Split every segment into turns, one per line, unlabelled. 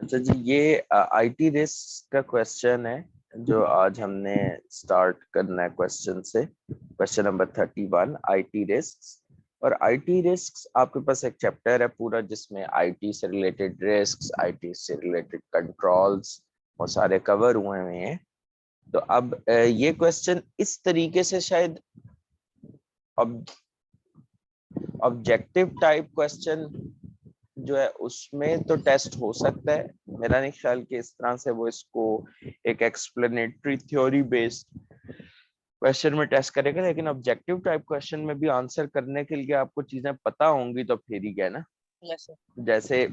अच्छा जी, ये IT risk का क्वेश्चन है जो आज हमने स्टार्ट करना है क्वेश्चन से। Question number 31, IT risk. और आईटी रिस्क आपके पास एक चैप्टर है पूरा जिसमें आईटी से रिलेटेड रिस्क, आईटी से रिलेटेड कंट्रोल्स वो सारे कवर हुए हैं। तो अब ये क्वेश्चन इस तरीके से शायद ऑब्जेक्टिव टाइप क्वेश्चन जो है उसमें तो टेस्ट हो सकता है। मेरा नहीं ख्याल कि इस तरह से वो इसको एक एक्सप्लेनेटरी थ्योरी बेस्ड क्वेश्चन में टेस्ट करेगा, लेकिन ऑब्जेक्टिव टाइप क्वेश्चन में भी आंसर करने के लिए आपको चीजें पता होंगी तो फिर ही है ना।
Yes sir.
जैसे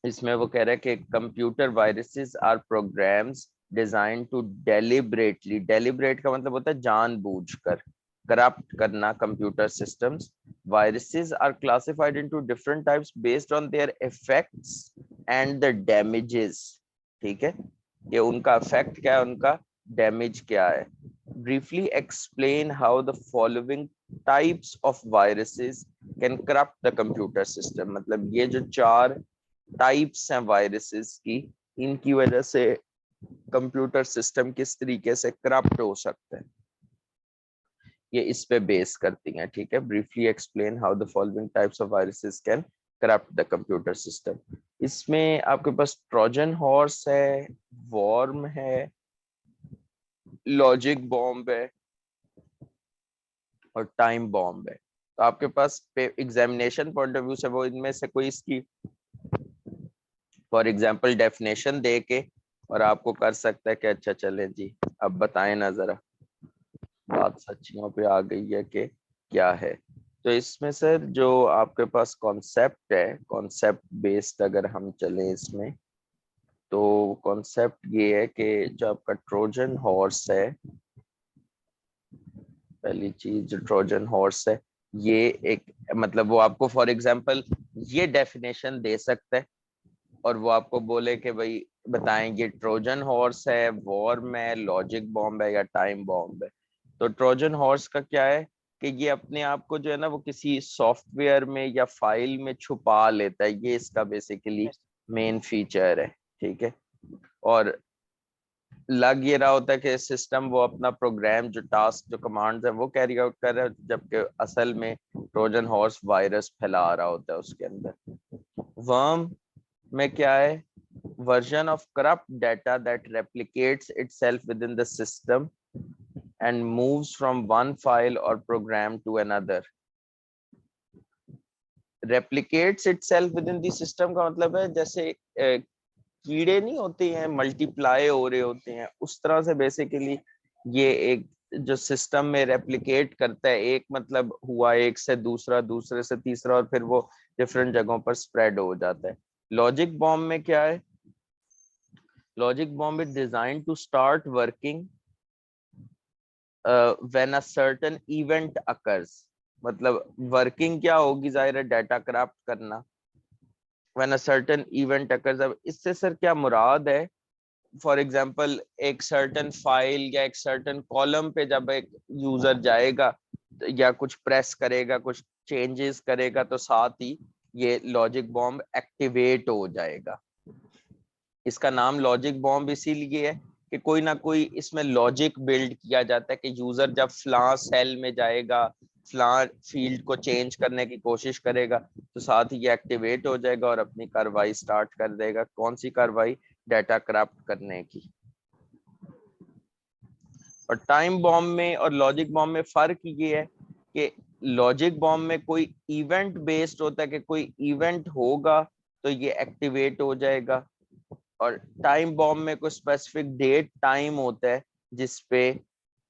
इसमें वो कह रहा है कि computer viruses are programs design to deliberately, deliberate का मतलब होता है जानबूझकर, करप्ट करना computer systems. Viruses are classified into different types based on their effects and the damages। ठीक है, ये उनका इफेक्ट क्या है, उनका डैमेज क्या है। Briefly explain how the following types of viruses can corrupt the computer system। मतलब ये जो चार टाइप्स हैं वायरसेस की, इनकी वजह से कंप्यूटर सिस्टम किस तरीके से करप्ट हो सकते हैं, ये इस पे बेस करती हैं। ठीक है, briefly explain how the following types of viruses can corrupt the computer system. इसमें आपके पास ट्रोजन हॉर्स है, वॉर्म है, लॉजिक बॉम्ब है और टाइम बॉम्ब है। तो आपके पास एग्जामिनेशन पॉइंट ऑफ व्यू से वो इनमें से कोई इसकी फॉर एग्जांपल डेफिनेशन दे के और आपको कर सकता है कि अच्छा चले जी अब बताएं ना जरा, बात सच्चियों पे आ गई है कि क्या है। तो इसमें सर जो आपके पास कॉन्सेप्ट है, कॉन्सेप्ट बेस्ड अगर हम चलें इसमें, तो कॉन्सेप्ट ये है कि जो आपका ट्रोजन हॉर्स है, पहली चीज जो ट्रोजन हॉर्स है, ये एक मतलब वो आपको फॉर एग्जांपल ये डेफिनेशन दे सकता है और वो आपको बोले कि भाई बताएं ये ट्रोजन हॉर्स है, वॉर्म है, लॉजिक बॉम्ब है या टाइम बॉम्ब है। तो ट्रोजन हॉर्स का क्या है कि ये अपने आप को जो है ना वो किसी सॉफ्टवेयर में या फाइल में छुपा लेता है, ये इसका बेसिकली मेन फीचर है। ठीक है, और लग ये रहा होता है कि सिस्टम वो अपना प्रोग्राम जो टास्क जो कमांड्स है वो कैरी आउट कर रहा है, जबकि असल में ट्रोजन हॉर्स वायरस फैला रहा होता है उसके अंदर। वर्म में क्या है, version of corrupt data that replicates itself within the system and moves from one file or program to another। replicates itself within the system का मतलब है जैसे कीड़े नहीं होते हैं मल्टीप्लाई हो रहे होते हैं, उस तरह से बेसिकली ये एक जो सिस्टम में रेप्लिकेट करता है, एक मतलब हुआ एक से दूसरा, दूसरे से तीसरा और फिर वो डिफरेंट जगहों पर स्प्रेड हो जाता है। लॉजिक बॉम्ब में क्या है, logic bomb is design to start working when a certain event occurs. मतलब वर्किंग क्या होगी, जाहिर है डाटा करप्ट करना। When a certain event occurs, अब इससे सर क्या मुराद है, फॉर एग्जांपल एक सर्टेन फाइल या एक सर्टेन कॉलम पे जब एक यूजर जाएगा या कुछ प्रेस करेगा, कुछ चेंजेस करेगा, तो साथ ही ये लॉजिक बॉम्ब एक्टिवेट हो जाएगा। इसका नाम लॉजिक बॉम्ब इसीलिए है कि कोई ना कोई इसमें लॉजिक बिल्ड किया जाता है कि यूजर जब फ्लां सेल में जाएगा, फ्लां फील्ड को चेंज करने की कोशिश करेगा, तो साथ ही ये एक्टिवेट हो जाएगा और अपनी कार्रवाई स्टार्ट कर देगा। कौन सी कार्रवाई, डाटा करप्ट करने की। और टाइम बॉम्ब में और लॉजिक बॉम्ब में फर्क ये है कि लॉजिक बॉम्ब में कोई इवेंट बेस्ड होता है कि कोई इवेंट होगा तो ये एक्टिवेट हो जाएगा, और टाइम बॉम्ब में कोई स्पेसिफिक डेट टाइम होता है जिसपे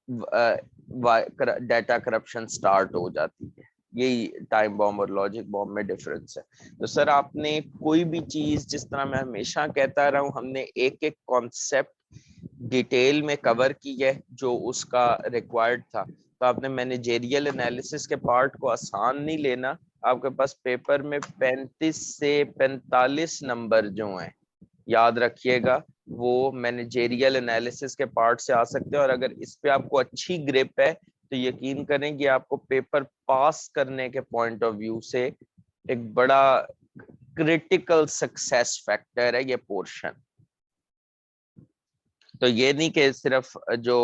डाटा करप्शन स्टार्ट हो जाती है। यही टाइम बॉम्ब और लॉजिक बॉम्ब में डिफरेंस है। तो सर आपने कोई भी चीज, जिस तरह मैं हमेशा कहता रहा हूं, हमने एक एक कॉन्सेप्ट डिटेल में कवर की है जो उसका रिक्वायर्ड था। तो आपने मैनेजेरियल एनालिसिस के पार्ट को आसान नहीं लेना। आपके पास पेपर में 35 से 45 नंबर जो हैं, याद रखिएगा, वो मैनेजेरियल एनालिसिस के पार्ट से आ सकते हैं। और अगर इस पे आपको अच्छी ग्रिप है तो यकीन करें कि आपको पेपर पास करने के पॉइंट ऑफ व्यू से एक बड़ा क्रिटिकल सक्सेस फैक्टर है ये पोर्शन। तो ये नहीं कि सिर्फ जो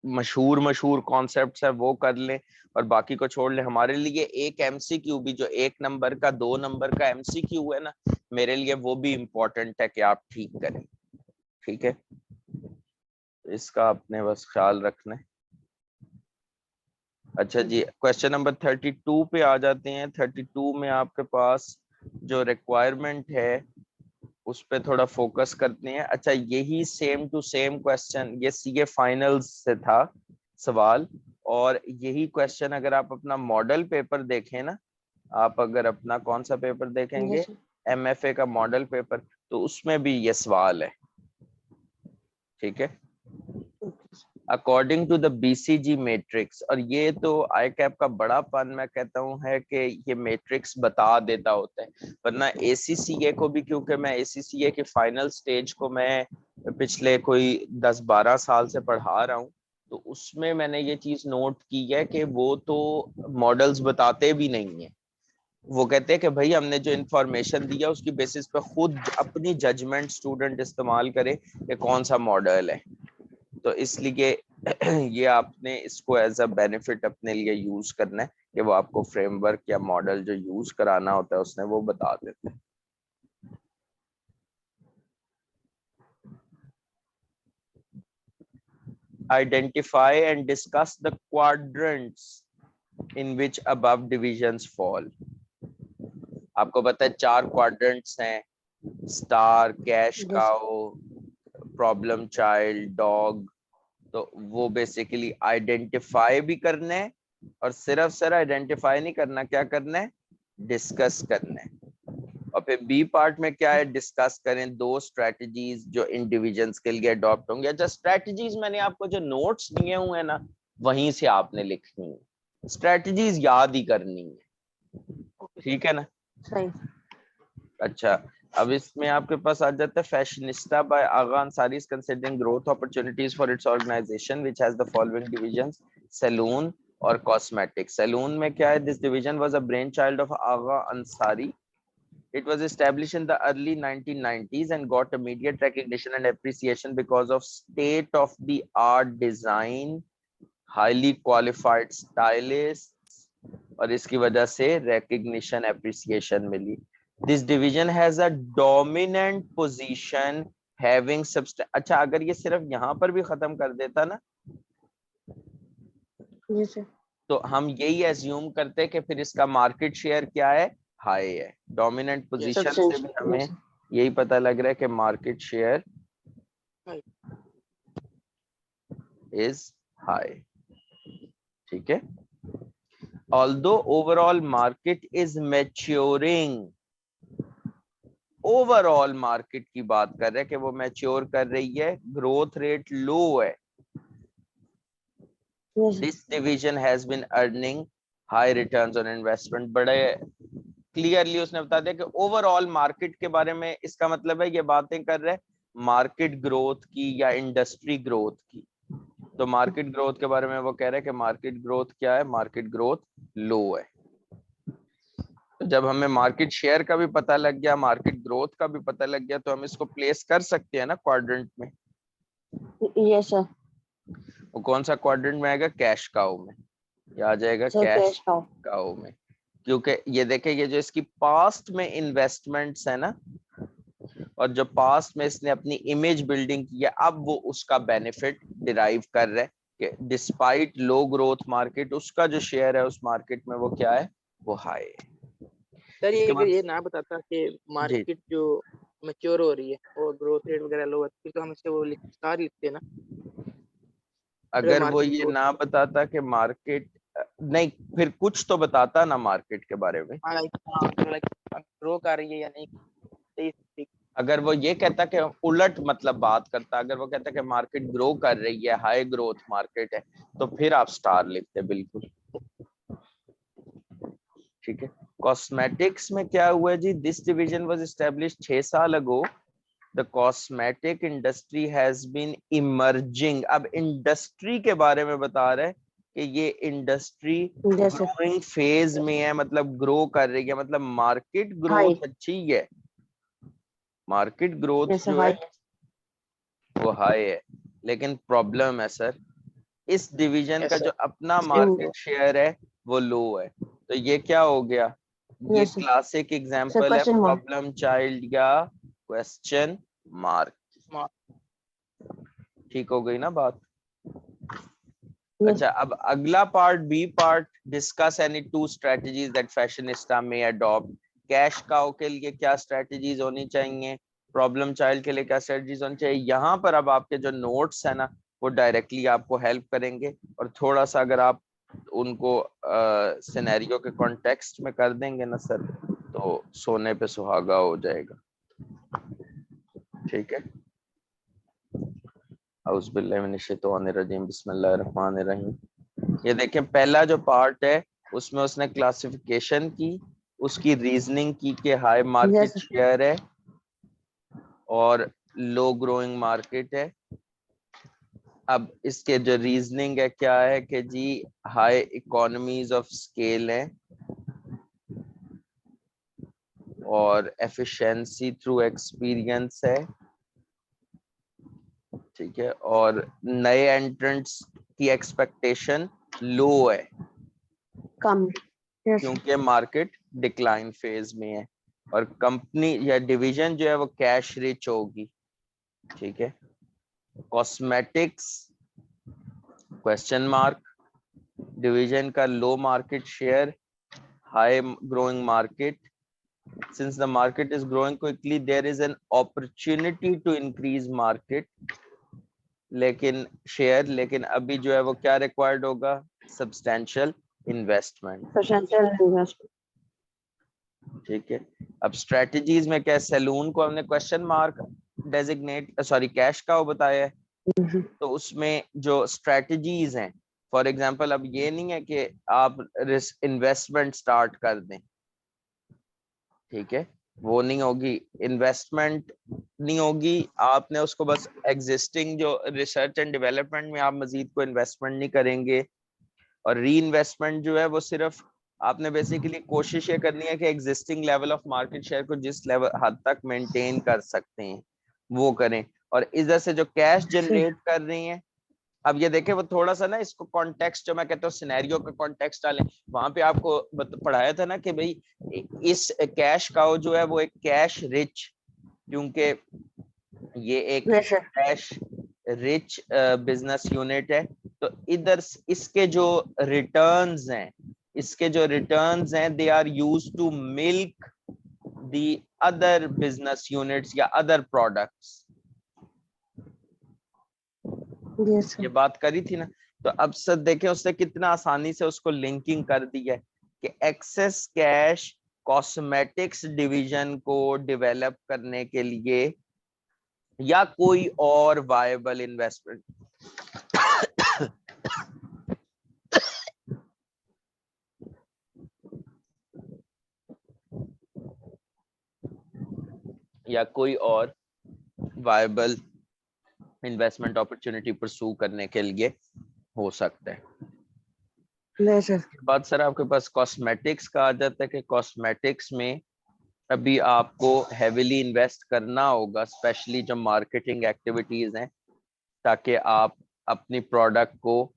मशहूर मशहूर कॉन्सेप्ट्स है वो कर लें और बाकी को छोड़ लें। हमारे लिए एक एमसीक्यू भी, जो 1 नंबर का 2 नंबर का एमसीक्यू है ना, मेरे लिए वो भी इम्पोर्टेंट है कि आप ठीक करें। ठीक है, इसका आपने बस ख्याल रखना है। अच्छा जी, क्वेश्चन नंबर 32 पे आ जाते हैं। 32 में आपके पास जो रिक्वायरमेंट है उस पे थोड़ा फोकस करते हैं। अच्छा, यही सेम टू सेम क्वेश्चन ये सीए फाइनल्स से था सवाल, और यही क्वेश्चन अगर आप अपना मॉडल पेपर देखें ना, आप अगर अपना कौन सा पेपर देखेंगे, एमएफए का मॉडल पेपर, तो उसमें भी ये सवाल है। ठीक है, according to the BCG matrix, और ये तो आई कैप का बड़ा पन मैं कहता हूँ है कि ये मैट्रिक्स बता देता होता है, वरना एसीसीए को भी, क्योंकि मैं एसीसीए के फाइनल स्टेज को मैं पिछले कोई 10-12 साल से पढ़ा रहा हूँ, तो उसमें मैंने ये चीज नोट की है कि वो तो मॉडल्स बताते भी नहीं है। वो कहते हैं कि भाई हमने जो इंफॉर्मेशन दिया उसकी बेसिस पे खुद अपनी जजमेंट स्टूडेंट इस्तेमाल करे कि कौन सा मॉडल है। तो इसलिए ये आपने इसको एज अ बेनिफिट अपने लिए यूज करना है कि वो आपको फ्रेमवर्क या मॉडल जो यूज कराना होता है उसने वो बता देते हैं। Identify and discuss the quadrants in which above divisions fall. आपको पता है 4 क्वाड्रेंट्स हैं, star, cash cow, problem child, dog. तो वो बेसिकली आइडेंटिफाई भी करना है, और सिर्फ आइडेंटिफाई नहीं करना, क्या करना है, डिस्कस करना है। और फिर बी पार्ट में क्या है, डिस्कस करें 2 स्ट्रेटजीज जो इंडिविजुअल्स के लिए अडॉप्ट होंगे। अच्छा, स्ट्रेटजीज मैंने आपको जो नोट्स दिए हुए हैं ना, वहीं से आपने लिखनी है, स्ट्रेटजीज याद ही करनी है। ठीक है ना,
सही।
अच्छा, अब इसमें आपके पास आ जाता है Fashionista by Agha Ansari is considering growth opportunities for its organization which has the following divisions, salon और कॉस्मेटिक। सैलून में क्या है, this division was a brain child of Agha Ansari. It was established in the early 1990s and got immediate recognition and appreciation because of state-of-the-art design, highly qualified stylists, और इसकी वजह से recognition, appreciation milli. This division has a dominant position having अच्छा, अगर ये सिर्फ यहाँ पर भी खत्म कर देता ना, तो हम यही एज्यूम करते कि फिर इसका मार्केट शेयर क्या है, हाई है। डोमिनेंट पोजीशन से भी हमें यही पता लग रहा है कि मार्केट शेयर इज हाई। ठीक है, although overall market is maturing, overall market की बात कर रहे हैं कि वो मैच्योर कर रही है, ग्रोथ रेट लो है। This division has been earning high returns on investment. बड़े क्लियरली उसने बता दिया कि ओवरऑल मार्केट के बारे में, इसका मतलब है ये बातें कर रहे हैं मार्केट ग्रोथ की या इंडस्ट्री ग्रोथ की। तो मार्केट ग्रोथ के बारे में वो कह रहे हैं कि मार्केट ग्रोथ क्या है, मार्केट ग्रोथ लो है। तो जब हमें मार्केट शेयर का भी पता लग गया, मार्केट ग्रोथ का भी पता लग गया, तो हम इसको प्लेस कर सकते हैं ना क्वाड्रेंट में।
Yes sir.
वो कौन सा क्वाड्रेंट में आएगा, कैश काउ में, या आ जाएगा कैश काउ में। क्योंकि ये देखे, ये जो इसकी पास्ट में इन्वेस्टमेंट्स है ना, और जो पास्ट में इसने अपनी इमेज बिल्डिंग की है, अब वो उसका बेनिफिट डिराइव कर रहा है कि डिस्पाइट लो ग्रोथ मार्केट, उसका जो शेयर है उस मार्केट में वो क्या है, वो हाई है।
सर ये अगर ये ना बताता कि मार्केट जो मैच्योर हो रही है और ग्रोथ रेट वगैरह लो है, फिर तो हम इससे वो स्टार लिखते ना।
अगर वो ये ना बताता कि मार्केट नहीं, फिर कुछ तो बताता ना मार्केट के बारे में,
ग्रो कर रही है या नहीं।
अगर वो ये कहता कि उलट मतलब बात करता, अगर वो कहता कि मार्केट ग्रो कर रही है, हाई ग्रोथ मार्केट है, तो फिर आप स्टार लिखते बिल्कुल। ठीक है, कॉस्मेटिक्स में क्या हुआ है जी, दिस डिवीजन वाज एस्टैब्लिश्ड 6 साल ago, the cosmetic industry has been emerging. अब इंडस्ट्री के बारे में बता रहे हैं कि ये industry
Yes, sir.
Growing phase में है, मतलब ग्रो कर रही है, मतलब मार्केट
High.
ग्रोथ अच्छी है, मार्केट ग्रोथ
Yes, sir.
जो है
High.
वो हाई है, लेकिन प्रॉब्लम है सर इस डिवीजन का
Yes,
जो
sir.
अपना
In
मार्केट शेयर है वो लो है। तो ये क्या हो गया, ये
yes, sir.
Classic
Sir,
example है
question mark.
प्रॉब्लम चाइल्ड या क्वेश्चन मार्क।
Mark.
ठीक हो गई ना बात।
Yes.
अच्छा, अब अगला part B part, discuss any two strategies that Fashionista में अडॉप्ट। कैश काउ के लिए क्या स्ट्रेटजीज होनी चाहिए, प्रॉब्लम चाइल्ड के लिए क्या स्ट्रेटजीज होनी चाहिए। यहाँ पर अब आपके जो नोट्स है ना वो डायरेक्टली आपको हेल्प करेंगे, और थोड़ा सा अगर आप उनको सिनेरियो के कॉन्टेक्स्ट में कर देंगे ना सर, तो सोने पे सुहागा हो जाएगा। ठीक है, औज़ुबिल्लाहिमिनश्शैतानिर्रजीम, बिस्मिल्लाहिर्रहमानिर्रहीम। ये देखें, पहला जो पार्ट है उसमें उसने क्लासिफिकेशन की, उसकी रीजनिंग की कि high
Yes,
market
sir.
Share है और लो ग्रोइंग मार्केट है। अब इसके जो रीजनिंग है क्या है कि जी हाई इकोनॉमीज ऑफ स्केल है और एफिशिएंसी थ्रू एक्सपीरियंस है। ठीक है, और नए एंट्रेंट्स की एक्सपेक्टेशन लो है
Come. Yes, sir.
क्योंकि मार्केट डिक्लाइन फेज में है, और कंपनी या डिवीजन जो है वो कैश रिच होगी। ठीक है, कॉस्मेटिक्स क्वेश्चन मार्क, डिवीजन का low market share, high growing market. Since the market is growing quickly, there is an opportunity to increase market, लेकिन शेयर, लेकिन अभी जो है वो क्या रिक्वायर्ड होगा, सब्सटेंशियल इन्वेस्टमेंट।
Potential investment.
ठीक है, अब स्ट्रेटजीज में क्या, सैलून को हमने question mark designate, sorry cash का वो बताया है,
Mhm.
तो उसमें जो स्ट्रेटजीज हैं, फॉर एग्जांपल अब ये नहीं है कि आप इन्वेस्टमेंट स्टार्ट कर दें। ठीक है, वो नहीं होगी, इन्वेस्टमेंट नहीं होगी, आपने उसको बस एग्जिस्टिंग जो रिसर्च एंड डेवलपमेंट में आप मजीद को इन्वेस्टमेंट नहीं करेंगे, और री इन्वेस्टमेंट जो है वो सिर्फ आपने बेसिकली कोशिश ये करनी है कि existing level of market share को जिस लेवल हद तक मेंटेन कर सकते हैं वो करें, और इधर से जो कैश जनरेट कर रही हैं। अब ये देखें, वो थोड़ा सा ना इसको कॉन्टेक्स्ट, जो मैं कहता हूँ सिनेरियो का कॉन्टेक्स्ट डालें। वहां पे आपको पढ़ाया था ना कि भाई इस कैश काउ जो है वो एक कैश रिच, क्योंकि ये एक
Yes, sir.
Cash rich business unit है। तो इधर इसके जो रिटर्न्स हैं, इसके जो रिटर्न्स हैं, they are use to milk the other business units या अदर प्रोडक्ट्स।
Yes, sir.
ये बात करी थी ना। तो अब सर देखें उसने कितना आसानी से उसको लिंकिंग कर दी है कि एक्सेस कैश कॉस्मेटिक्स डिवीजन को डेवलप करने के लिए या कोई और वायबल इन्वेस्टमेंट या कोई और वायबल इन्वेस्टमेंट अपॉर्चुनिटी परसू करने के लिए हो सकता है।
Yes, sir.
बात सर आपके पास कॉस्मेटिक्स का आ जाता है कि कॉस्मेटिक्स में अभी आपको हेविली इन्वेस्ट करना होगा, स्पेशली जो मार्केटिंग एक्टिविटीज हैं, ताकि आप अपनी प्रोडक्ट को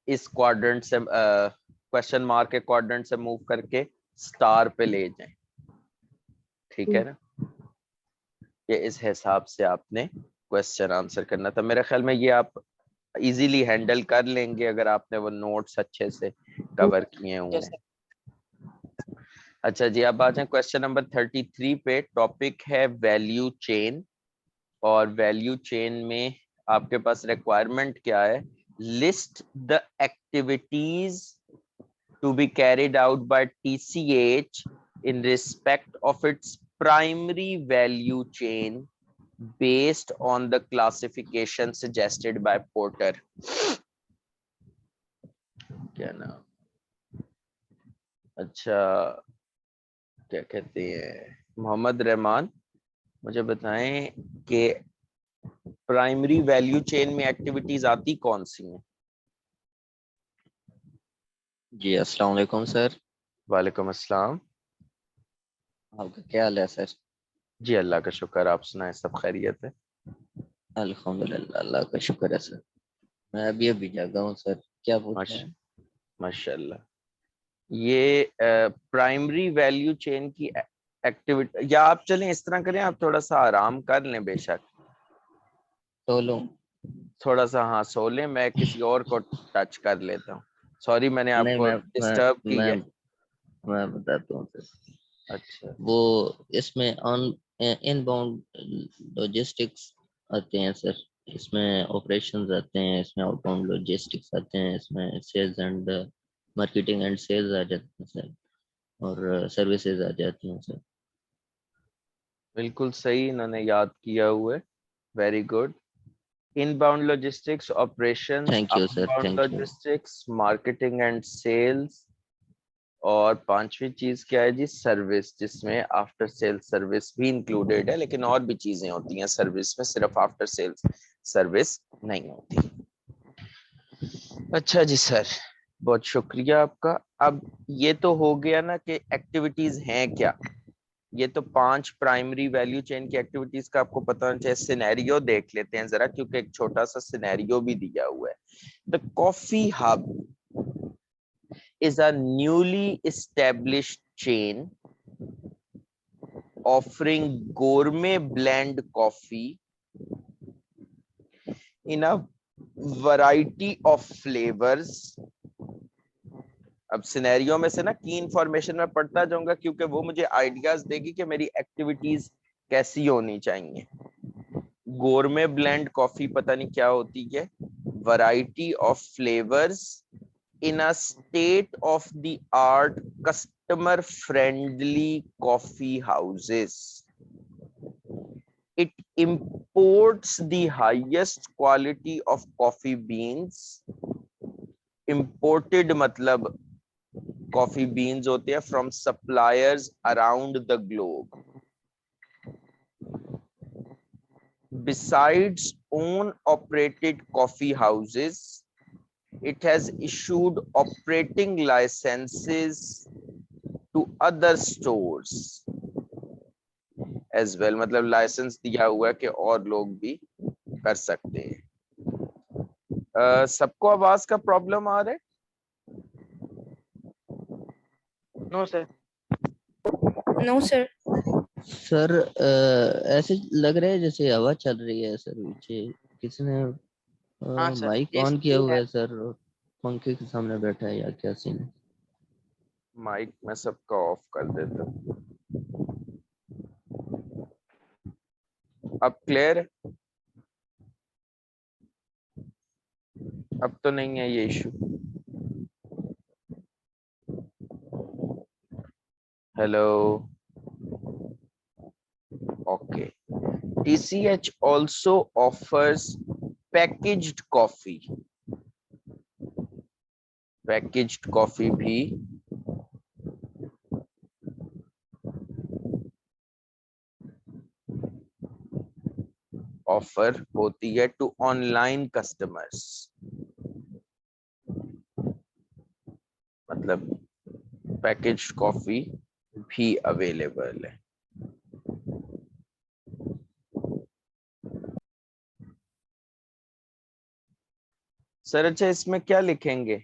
इस क्वाड्रेंट से क्वेश्चन मार्क के क्वाड्रेंट से मूव करके स्टार पे ले जाएं। ठीक है ना, ये इस हिसाब से आपने क्वेश्चन आंसर करना था। मेरे ख्याल में ये आप इजीली हैंडल कर लेंगे अगर आपने वो नोट्स अच्छे से कवर किए हुए
Yes,
हैं।
sir.
अच्छा जी, अब आ जाए क्वेश्चन नंबर 33 पे। टॉपिक है वैल्यू चेन, और वैल्यू चेन में आपके पास रिक्वायरमेंट क्या है, list the activities to be carried out by TCH in respect of its primary value chain based on the classification suggested by Porter। क्या नाम, अच्छा क्या कहते हैं, मोहम्मद रहमान, मुझे बताएं कि प्राइमरी वैल्यू चेन में एक्टिविटीज आती कौन सी हैं।
जी अस्सलाम वालेकुम सर।
वालेकुम अस्सलाम।
आपका क्या हाल है सर?
जी अल्लाह का शुक्र, आप सुनाएं, सब खैरियत है?
अल्हम्दुलिल्लाह, अल्लाह का शुक्र है सर। मैं अभी जागा हूँ सर। क्या पूछना
माश
है?
माशाल्लाह। ये प्राइमरी वैल्यू चेन की एक्टिविटी, या आप चलें इस तरह करें, आप थोड़ा सा आराम कर लें, बेशक
तो लो।
थोड़ा सा, हाँ सो लें, मैं किसी और को टच कर लेता हूँ। सॉरी मैंने
नहीं,
आपको
मैं
डिस्टर्ब की
मैं
है।
मैं बताता हूँ सर।
अच्छा,
वो इसमें ऑन इनबाउंड लॉजिस्टिक्स आते हैं सर। इसमें ऑपरेशंस आते हैं, इसमें आउटबाउंड लॉजिस्टिक्स आते हैं, इसमें sales and marketing and sales आ जाते हैं सर, और सर्विसेज आ जाती हैं सर।
बिल्कुल सही इन्होंने याद किया हुआ है। Very good. Inbound logistics, operations,
thank you sir,
outbound
thank you.
Logistics, marketing and sales, और पांचवी चीज क्या है जी? सर्विस, जिसमें आफ्टर सेल सर्विस भी इंक्लूडेड है, लेकिन और भी चीजें होती हैं सर्विस में, सिर्फ आफ्टर सेल्स सर्विस नहीं होती। अच्छा जी सर, बहुत शुक्रिया आपका। अब ये तो हो गया ना कि एक्टिविटीज हैं क्या। ये तो 5 प्राइमरी वैल्यू चेन की एक्टिविटीज का आपको पता होना चाहिए। सिनेरियो देख लेते हैं जरा, क्योंकि एक छोटा सा सिनेरियो भी दिया हुआ है। The coffee hub is a newly established chain offering gourmet blend coffee in a variety of flavors. अब सिनेरियो में से ना की इंफॉर्मेशन मैं पढ़ता जाऊंगा, क्योंकि वो मुझे आइडियाज देगी कि मेरी एक्टिविटीज कैसी होनी चाहिए। गोरमे ब्लेंड कॉफी पता नहीं क्या होती है। Variety of flavours in a state of the art customer friendly coffee houses. It imports the highest quality of coffee beans. Imported मतलब coffee beans होते हैं from suppliers around the globe. Besides own operated coffee houses, it has issued operating licenses to other stores as well. मतलब licence दिया हुआ है कि और लोग भी कर सकते हैं। सबको आवाज का प्रॉब्लम आ रहा है?
No sir.
No, sir.
Sir ऐसे लग रहा है जैसे हवा चल रही है सर पीछे। किसने
हाँ सर,
माइक ऑन किया
एसी
हुआ
है।
है सर, और पंखे के सामने बैठा है या क्या सीन है?
माइक मैं सबका ऑफ कर देता हूँ। अब क्लियर है? अब तो नहीं है ये issue. Hello, okay. TCH also offers packaged coffee. Packaged coffee भी ऑफर होती है टू ऑनलाइन कस्टमर्स। मतलब पैकेज्ड कॉफी भी अवेलेबल है। सर अच्छा, इसमें क्या लिखेंगे?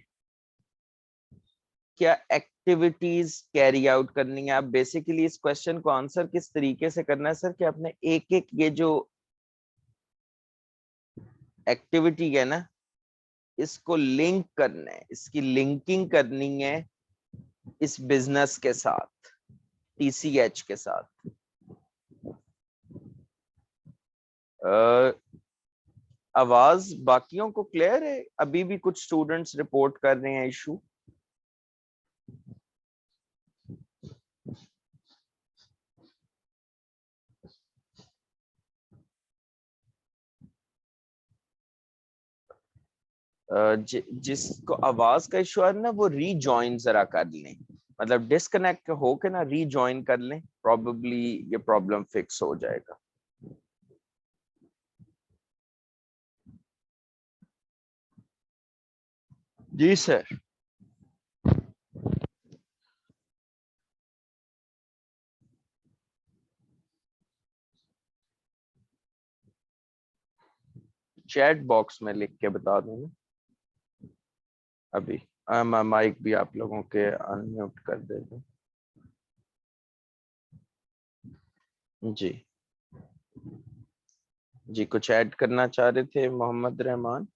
क्या एक्टिविटीज कैरी आउट करनी है? आप बेसिकली इस क्वेश्चन को आंसर किस तरीके से करना है सर, कि आपने एक एक ये जो एक्टिविटी है ना, इसको लिंक करना है, इसकी लिंकिंग करनी है इस बिजनेस के साथ, TCH के साथ। आवाज बाकियों को क्लियर है? अभी भी कुछ स्टूडेंट्स रिपोर्ट कर रहे हैं इशू। जिसको आवाज का इशू है ना, वो रीजॉइन जरा कर लें, मतलब डिस्कनेक्ट होके ना रीजॉइन कर लें, प्रॉबेबली ये प्रॉब्लम फिक्स हो जाएगा। जी सर। चैट बॉक्स में लिख के बता दूं ना अभी। माइक भी आप लोगों के अनम्यूट कर देते जी। जी कुछ ऐड करना चाह रहे थे मोहम्मद रहमान?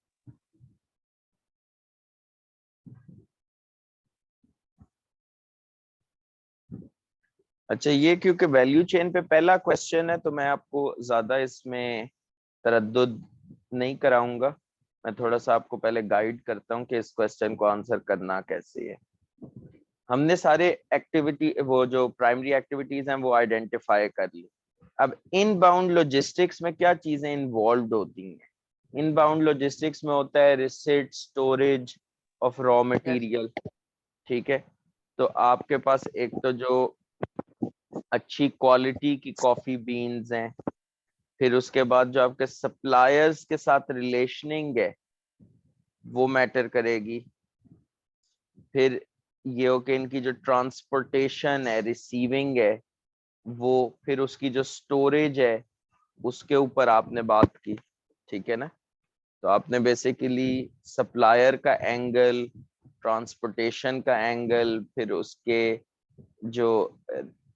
अच्छा, ये क्योंकि वैल्यू चेन पे पहला क्वेश्चन है तो मैं आपको ज्यादा इसमें तरद्दुद नहीं कराऊंगा। मैं थोड़ा सा आपको पहले गाइड करता हूँ कि इस क्वेश्चन को आंसर करना कैसे है। हमने सारे एक्टिविटी वो जो प्राइमरी एक्टिविटीज हैं वो आइडेंटिफाई कर ली। अब इनबाउंड लॉजिस्टिक्स में क्या चीजें इन्वॉल्व होती हैं? इनबाउंड लॉजिस्टिक्स में होता है receipt, storage of raw material. ठीक है, तो आपके पास एक तो जो अच्छी क्वालिटी की कॉफी बीन्स हैं, फिर उसके बाद जो आपके सप्लायर्स के साथ रिलेशनिंग है वो मैटर करेगी। फिर ये हो कि इनकी जो ट्रांसपोर्टेशन है, रिसीविंग है वो, फिर उसकी जो स्टोरेज है उसके ऊपर आपने बात की। ठीक है ना, तो आपने बेसिकली सप्लायर का एंगल, ट्रांसपोर्टेशन का एंगल, फिर उसके जो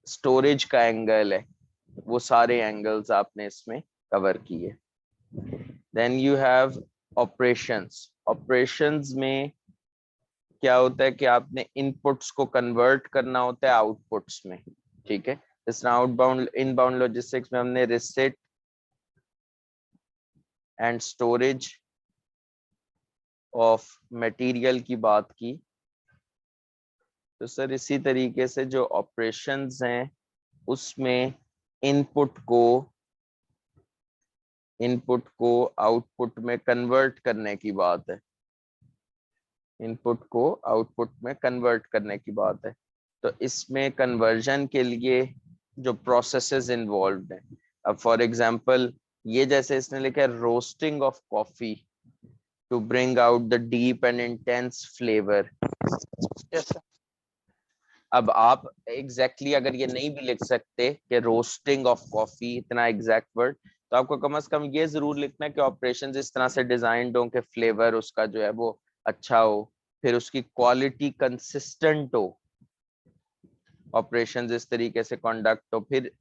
स्टोरेज का एंगल है, वो सारे एंगल्स आपने इसमें कवर किए। Then you have operations. Operations में क्या होता है कि आपने इनपुट्स को कन्वर्ट करना होता है आउटपुट्स में। ठीक है, इस आउटबाउंड इनबाउंड लॉजिस्टिक्स में हमने receipt and storage of material की बात की। तो सर इसी तरीके से जो ऑपरेशंस हैं उसमें इनपुट को आउटपुट में कन्वर्ट करने की बात है। इनपुट को आउटपुट में कन्वर्ट करने की बात है। तो इसमें कन्वर्जन के लिए जो प्रोसेसेस इन्वॉल्व हैं, अब फॉर एग्जांपल ये जैसे इसने लिखा है roasting of coffee to bring out the deep and intense flavour. अब आप एग्जैक्टली अगर ये नहीं भी लिख सकते कि रोस्टिंग ऑफ कॉफी, इतना एग्जैक्ट वर्ड, तो आपको कम से कम ये जरूर लिखना है कि ऑपरेशंस इस तरह से डिजाइंड हो कि फ्लेवर उसका जो है वो अच्छा हो, फिर उसकी क्वालिटी कंसिस्टेंट हो, ऑपरेशंस इस तरीके से कंडक्ट हो। फिर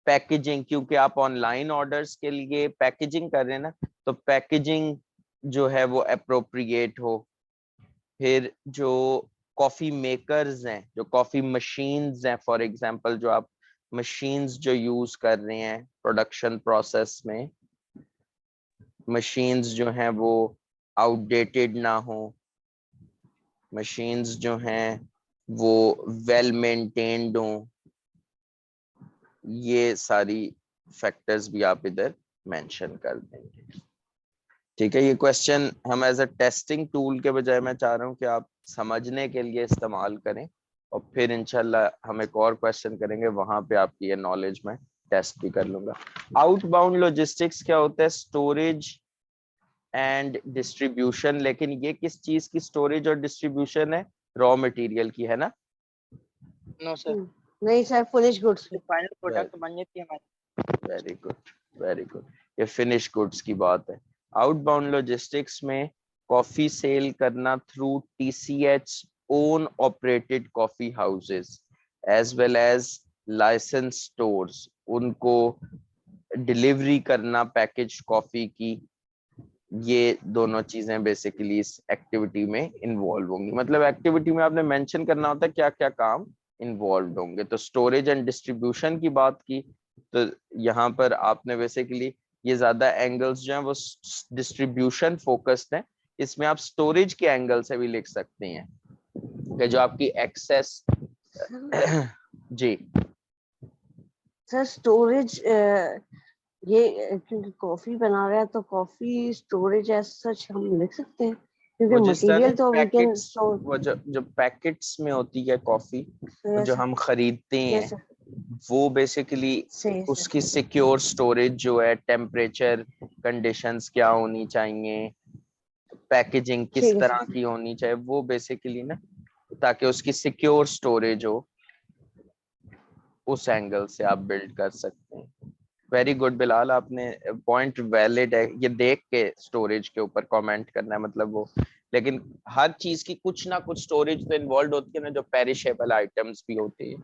पैकेजिंग, क्योंकि आप ऑनलाइन ऑर्डर्स के लिए पैकेजिंग कर रहे हैं ना, तो पैकेजिंग जो है वो अप्रोप्रिएट हो। फिर जो कॉफी मेकर्स हैं, जो कॉफी मशीन्स हैं, फॉर एग्जांपल जो आप मशीन्स जो यूज कर रहे हैं प्रोडक्शन प्रोसेस में, मशीन्स जो हैं वो आउटडेटेड ना हो, मशीन्स जो हैं वो वेल मेंटेन्ड हो। ये सारी फैक्टर्स भी आप इधर मेंशन कर देंगे। ठीक है, ये क्वेश्चन हम एज अ टेस्टिंग टूल के बजाय मैं चाह रहा हूँ कि आप समझने के लिए इस्तेमाल करें, और फिर इंशाल्लाह हम एक और क्वेश्चन करेंगे, वहां पे आपकी ये नॉलेज में टेस्ट भी कर लूंगा। आउटबाउंड लॉजिस्टिक्स क्या होता है? Storage and distribution. लेकिन ये किस चीज की स्टोरेज और डिस्ट्रीब्यूशन है? रॉ मटेरियल की, है ना?
नो सर,
नहीं sir, finish goods.
Final product बन जाती है हमारी।
Very good, very good. ये फिनिश गुड्स की बात है। आउटबाउंड लॉजिस्टिक्स में कॉफी सेल करना through TCH own operated coffee houses as well as license stores, उनको डिलीवरी करना पैकेज कॉफी की, ये दोनों चीजें बेसिकली इस एक्टिविटी में इन्वॉल्व होंगी। मतलब एक्टिविटी में आपने मेंशन करना होता है क्या क्या काम इन्वॉल्व होंगे। तो स्टोरेज एंड डिस्ट्रीब्यूशन की बात की, तो यहाँ पर आपने बेसिकली ये ज्यादा एंगल्स जो हैं वो डिस्ट्रीब्यूशन फोकस्ड हैं। इसमें आप स्टोरेज के एंगल से भी लिख सकते हैं कि जो आपकी एक्सेस जी
सर स्टोरेज, ये क्योंकि कॉफी बना रहा है तो कॉफी स्टोरेज एज सच हम लिख सकते हैं, क्योंकि
वो जिस तरह
मटेरियल तो वी कैन
पैकेट्स,
स्टोर।
वो जो पैकेट्स में होती है कॉफी जो हम खरीदते हैं, वो बेसिकली उसकी सिक्योर स्टोरेज जो है, टेम्परेचर कंडीशंस क्या होनी चाहिए, पैकेजिंग किस
ठीक है
तरह
सर।
की होनी चाहिए, वो बेसिकली ना, ताकि उसकी सिक्योर स्टोरेज हो, उस एंगल से आप बिल्ड कर सकते हैं। वेरी गुड बिलाल, आपने पॉइंट वैलिड है। ये देख के स्टोरेज के ऊपर कमेंट करना है मतलब वो, लेकिन हर चीज की कुछ ना कुछ स्टोरेज तो इन्वॉल्व होती है ना, जो पेरिशेबल आइटम्स भी होती है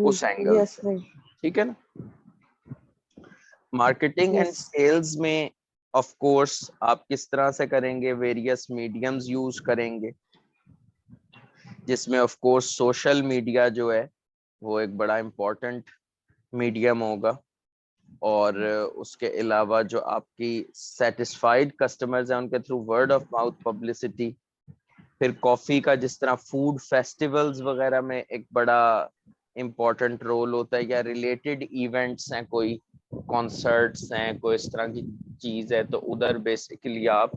उस एंगल
यस
से,
भाई,
ठीक है ना। मार्केटिंग एंड
यस
सेल्स में ऑफ कोर्स आप किस तरह से करेंगे, वेरियस मीडियम्स यूज करेंगे, जिसमें ऑफ कोर्स सोशल मीडिया जो है वो एक बड़ा इम्पोर्टेंट मीडियम होगा, और उसके अलावा जो आपकी सेटिस्फाइड कस्टमर्स हैं उनके through word of mouth publicity. फिर कॉफी का जिस तरह फूड फेस्टिवल्स वगैरह में एक बड़ा इम्पोर्टेंट रोल होता है, या रिलेटेड इवेंट्स हैं, कोई कॉन्सर्ट्स हैं, कोई इस तरह की चीज है, तो उधर बेसिकली आप,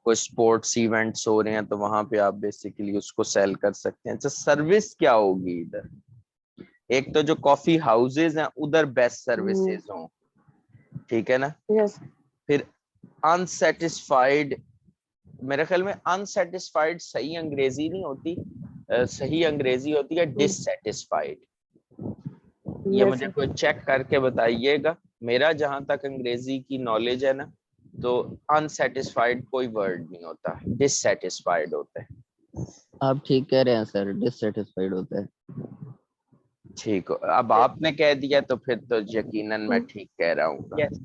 कोई स्पोर्ट्स इवेंट्स हो रहे हैं तो वहां पे आप बेसिकली उसको सेल कर सकते हैं। तो सर्विस क्या होगी इधर, एक तो जो कॉफी हाउसेज हैं उधर बेस्ट सर्विसेज हों, ठीक है ना।
यस
फिर अनसेटिस्फाइड, मेरे ख्याल में अनसेटिस्फाइड सही अंग्रेजी नहीं होती, सही अंग्रेजी होती है डिससेटिस्फाइड। ये
यस
मुझे कोई चेक करके बताइएगा, मेरा जहां तक अंग्रेजी की नॉलेज है ना, तो अनसेटिस्फाइड कोई वर्ड नहीं होता, डिससेटिस्फाइड होता है।
आप ठीक कह रहे हैं सर, डिससेटिस्फाइड होता है।
ठीक हो, अब आपने कह दिया तो फिर तो यकीनन मैं ठीक कह रहा हूँ।
यस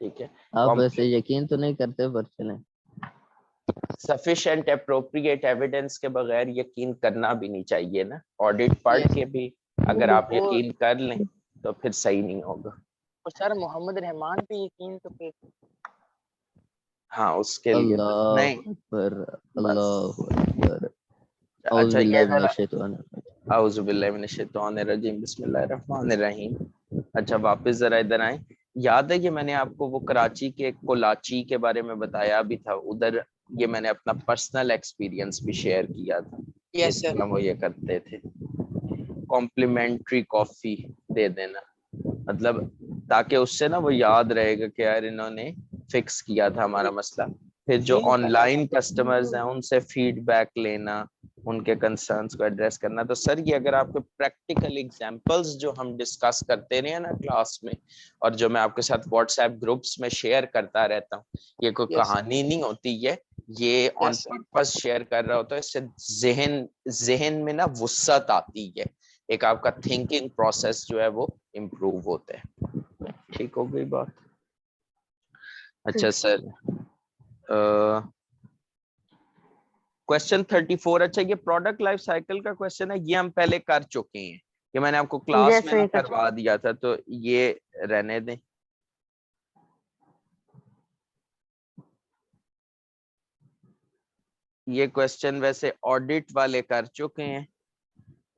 ठीक है।
आप वैसे यकीन तो नहीं करते, पर चलें।
सफिशिएंट एप्रोप्रिएट एविडेंस के बगैर यकीन करना भी नहीं चाहिए ना, ऑडिट पढ़
Yes.
के भी अगर आप
और
यकीन कर लें तो फिर सही नहीं होगा।
और सर मोहम्मद रहमान पे यकीन तो फिर
हाँ उसके लिए तो
अल्लाह
नहीं,
अकबर,
बस।
अल्लाह अकबर। औज़
अच्छा ये
बिल्लाहि
जरा,
मिनश शैतानिर रजीम।
औज़ु बिल्लाहि मिनश शैतानिर रजीम, बिस्मिल्लाहिर रहमानिर रहीम। अच्छा वापस जरा इधर आए। याद है कि मैंने आपको वो कराची के कोलाची के बारे में बताया भी था उधर, ये मैंने अपना पर्सनल एक्सपीरियंस भी शेयर किया था।
यस
इस
सर
तरह वो ये करते थे, कॉम्प्लीमेंट्री कॉफी दे देना, मतलब ताकि उससे ना वो याद रहेगा कि यार इन्होंने फिक्स किया था हमारा मसला। फिर जो
यही करना
ऑनलाइन
चाहिए।
कस्टमर्स हैं उनसे फीडबैक लेना, उनके कंसर्न्स को एड्रेस करना। तो सर ये अगर आपके प्रैक्टिकल एग्जांपल्स जो हम डिस्कस करते रहे ना क्लास में, और जो मैं आपके साथ व्हाट्सएप ग्रुप्स में शेयर करता रहता हूँ, ये कोई
यस
कहानी नहीं होती है, ये on
yes sir
purpose share कर रहा होता है। इससे जहन में ना वुसअत आती है, एक आपका थिंकिंग प्रोसेस जो है वो इम्प्रूव होता है। ठीक हो गई बात। अच्छा सर, क्वेश्चन 34। अच्छा ये प्रोडक्ट लाइफ साइकिल का क्वेश्चन है, ये हम पहले कर चुके हैं, ये मैंने आपको क्लास
यस
में ना
सही कर,
करवा दिया था, तो ये रहने दें। ये क्वेश्चन वैसे ऑडिट वाले कर चुके हैं,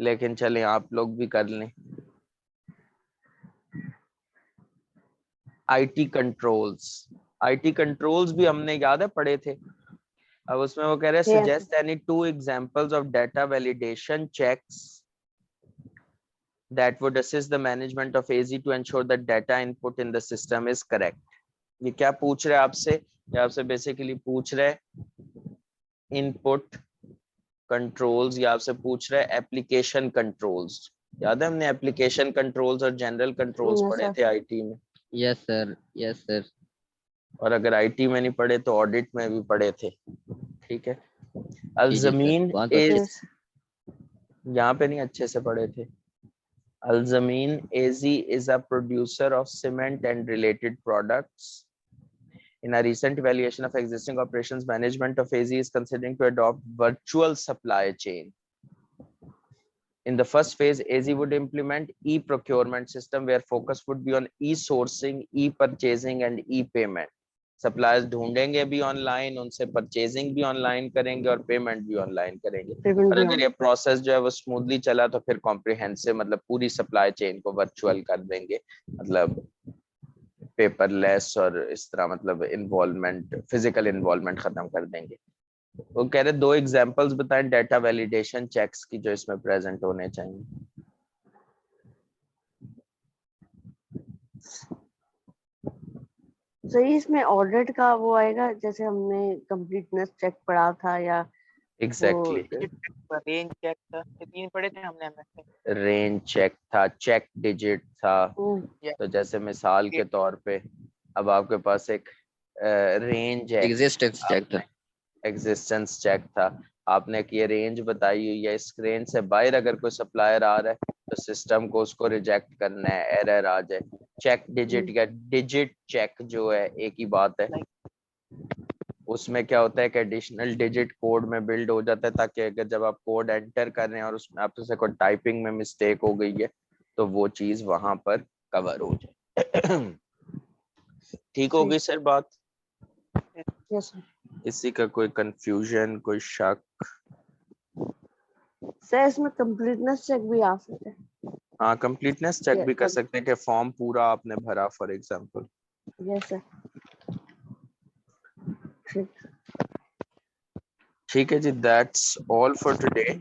लेकिन चलें आप लोग भी कर लें। आईटी कंट्रोल्स भी हमने याद है पढ़े थे। अब उसमें वो कह रहे हैं
yes
suggest any 2 examples of data validation checks that would assist the management of AZ to ensure that data input in the system is correct। ये क्या पूछ रहे हैं आपसे, ये आपसे बेसिकली पूछ रहे हैं इनपुट कंट्रोल्स, या आपसे पूछ रहे हैं एप्लीकेशन कंट्रोल्स। याद है हमने एप्लीकेशन कंट्रोल्स और जनरल कंट्रोल्स
यस
पढ़े
सर,
थे आईटी में,
यस सर, यस सर।
और अगर आईटी में नहीं पढ़े तो ऑडिट में भी पढ़े थे। ठीक है।
जी जी सर,
अलजमीन
बहुत अच्छे।
यस
इज, यहाँ पे नहीं अच्छे से पढ़े थे। Alzamin AZ is a producer of cement and related products. In a recent evaluation of existing operations, management of AZ is considering to adopt virtual supply chain. In the first phase, AZ would implement e-procurement system where focus would be on e-sourcing, e-purchasing and e-payment. Suppliers ढूंढेंगे भी online, उनसे purchasing भी online करेंगे और payment भी online करेंगे।
Payment
और
भी
अगर ये प्रोसेस जो है वो स्मूथली चला तो फिर कॉम्प्रिहेंसिव, मतलब पूरी सप्लाई चेन को वर्चुअल कर देंगे, मतलब पेपरलेस और इस तरह, मतलब इन्वॉल्वमेंट, फिजिकल इन्वॉल्वमेंट खत्म कर देंगे। वो कह रहे 2 एग्जांपल्स बताएं डाटा वैलिडेशन चेक्स की जो इसमें प्रेजेंट होने चाहिए।
सही। इसमें ऑडिट का वो आएगा जैसे हमने कंप्लीटनेस चेक पढ़ा था, या वो
एग्जैक्टली
रेंज चेक था, ये 3 पढ़े थे हमने एमएस में।
रेंज चेक था, चेक डिजिट था।
हम्म,
तो जैसे मिसाल के तौर पे अब आपके पास एक रेंज है,
एग्जिस्टेंस चेक था।
एग्जिस्टेंस चेक था, आपने कि ये रेंज बताई हुई है, इस रेंज से बाहर अगर कोई सप्लायर आ रहा है तो सिस्टम को उसको रिजेक्ट करना है, एरर आ जाए। चेक डिजिट या डिजिट चेक जो है एक ही बात है, उसमें क्या होता है कि एडिशनल डिजिट कोड में बिल्ड हो जाता है, ताकि अगर जब आप कोड एंटर कर रहे हैं और उसमें आपसे कोई टाइपिंग में मिस्टेक हो गई है तो वो चीज वहां पर कवर हो जाए। ठीक होगी सर बात?
Yes sir.
किसी का कोई कंफ्यूजन, कोई शक?
सर इसमें कंप्लीटनेस चेक भी आ सकता है।
हाँ, कंप्लीटनेस चेक भी कर
यस
सकते हैं कि फॉर्म पूरा आपने भरा, फॉर एग्जांपल।
सर। ठीक।
ठीक है जी, दैट्स ऑल फॉर टुडे।